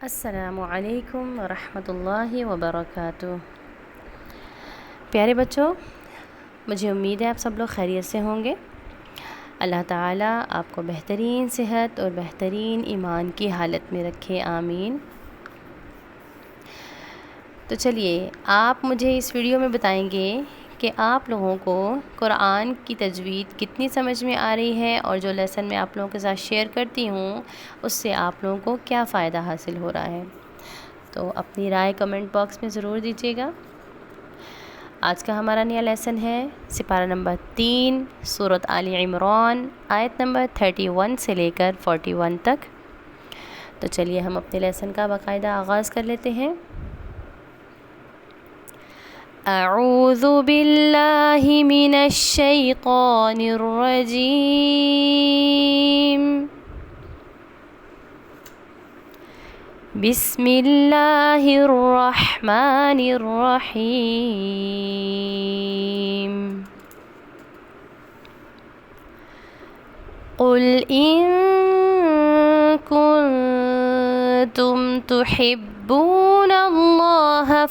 अस्सलामुअलैकुम वरहमतुल्लाहि वबरकातुह। प्यारे बच्चों, मुझे उम्मीद है आप सब लोग खैरियत से होंगे। अल्लाह ताला आपको बेहतरीन सेहत और बेहतरीन ईमान की हालत में रखे, आमीन। तो चलिए, आप मुझे इस वीडियो में बताएंगे कि आप लोगों को कुरान की तजवीद कितनी समझ में आ रही है और जो लेसन मैं आप लोगों के साथ शेयर करती हूँ उससे आप लोगों को क्या फ़ायदा हासिल हो रहा है। तो अपनी राय कमेंट बॉक्स में ज़रूर दीजिएगा। आज का हमारा नया लेसन है सिपारा नंबर 3 सूरत आली इमरान आयत नंबर 31 से लेकर 41 तक। तो चलिए हम अपने लेसन का बाकायदा आगाज़ कर लेते हैं। अऊज़ु बिल्लाहि मिनश शैतानिर रजीम। बिस्मिल्लाहिर रहमानिर रहीम। कुल इन कुंतुम तुहिब्बूनल्लाह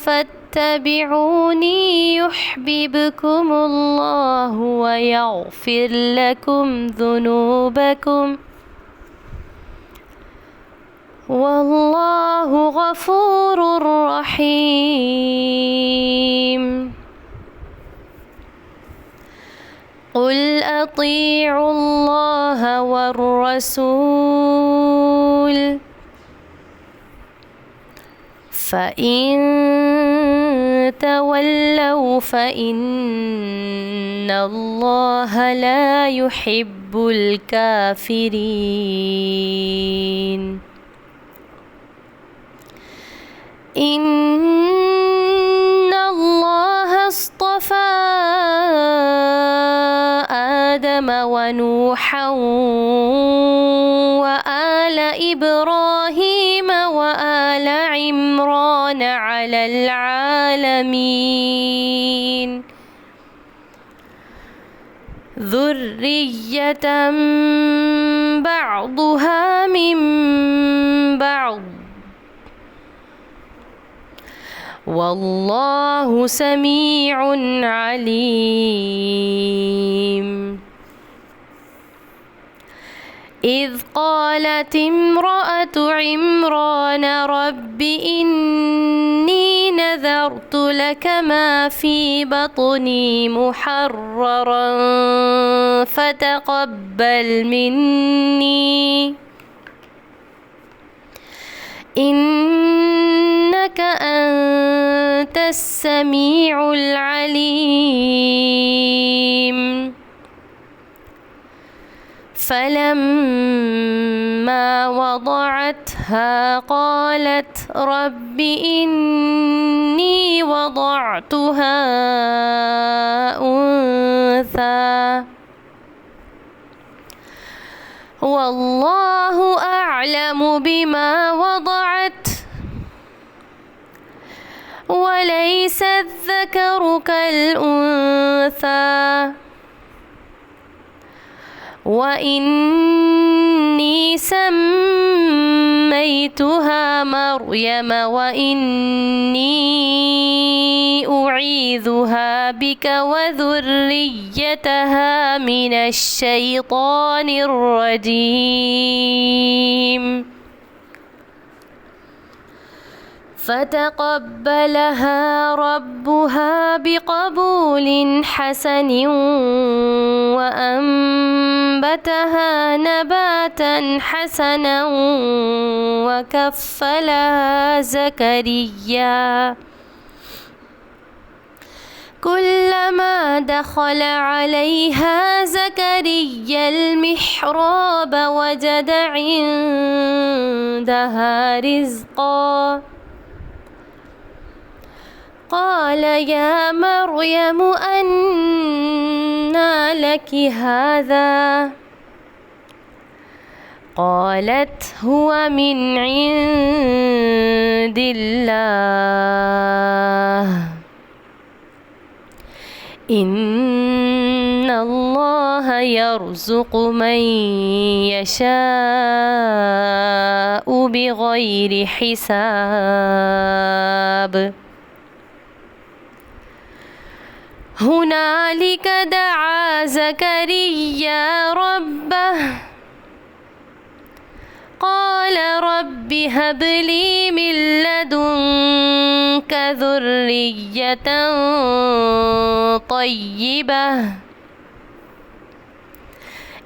फत्तबिऊनी युहब्बिबकुमुल्लाहु व यग़फिर लकुम ज़ुनूबकुम वल्लाहु गफूरुर रहीम। कुल अतीउल्लाह वर्रसूल फ़इन तवल्लौ फ़इन्नल्लाह ला युहिब्बुल काफ़िरीन। इन्नल्लाह अस्तफ़ा आदम व नूहन व आल इब्राहीम व आल इमरान अलल आलमीन ज़ुर्रिय्यतन बअदुहा मिन बअद वल्लाहु समीउन अलीम। इज़ क़ालत इम्रअतु इम्रान रब्बि इन्नी नज़रतु लक मा फ़ी बत्नी मुहर्ररन फ़तक़ब्बल मिन्नी इन्नक अंतस समीउल अलीम। फलम्मा वضعتها قالت रब्ब इन्नी वضعتها उन्सा वल्लाहु अअलमु बिमा वضعت वलैस अज़्ज़करु कल-उन्सा वइन्नी सम्मैतुहा मर्यम वइन्नी उईज़ुहा बिक वज़ुर्रिय्यतहा मिनश शैतानिर रजीम। फ़तक़ब्बलहा रब्बुहा बिक़बूल हसन वअंबतहा नबातन हसना वकफ़्फ़लहा ज़करिया कुल्लमा दख़ल अलैहा ज़करिय्यल मिहराब वजद इंदहा रिज़्क़ा क़ाल या मर्यम अन्ना लकी हाज़ा क़ालत हुवा मिन इंदिल्लाह इन्नल्लाह يرزق من يشاء بغير حساب هنالك دعا زكريا ربه قال رب هب لي من لدنك ذرية طيبة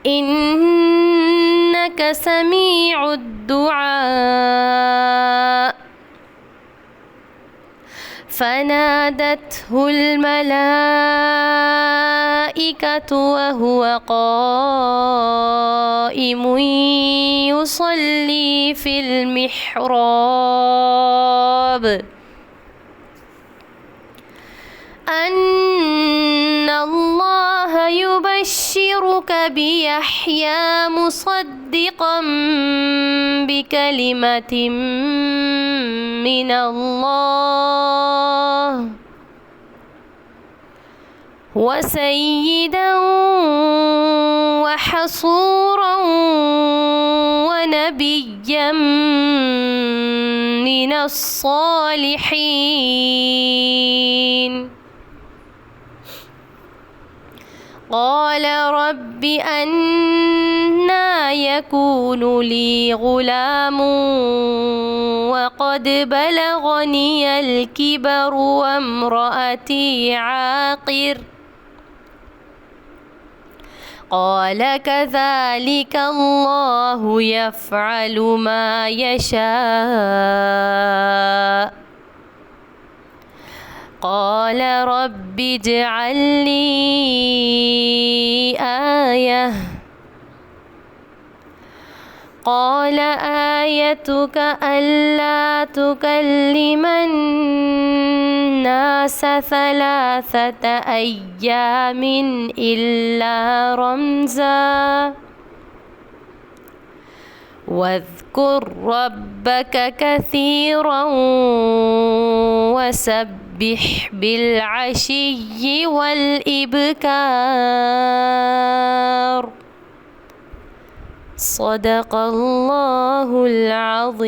إنك سميع الدعاء فنادته الملائكة وهو قائم يصلي في المحراب أن الله يبشرك بيحيى مصدقا بكلمة من الله وسيدا وحصورا ونبيا من الصالحين قال رب أنى يكون لي غلام وقد بلغني الكبر وامرأتي عاقر قال كذلك الله يفعل ما يشاء قال رب اجعل لي آية قال آيتك ألا تكلم الناس 3 أيام إلا رمزا واذكر ربك كثيرا وسبح بالعشي والإبكار صدق الله العظيم.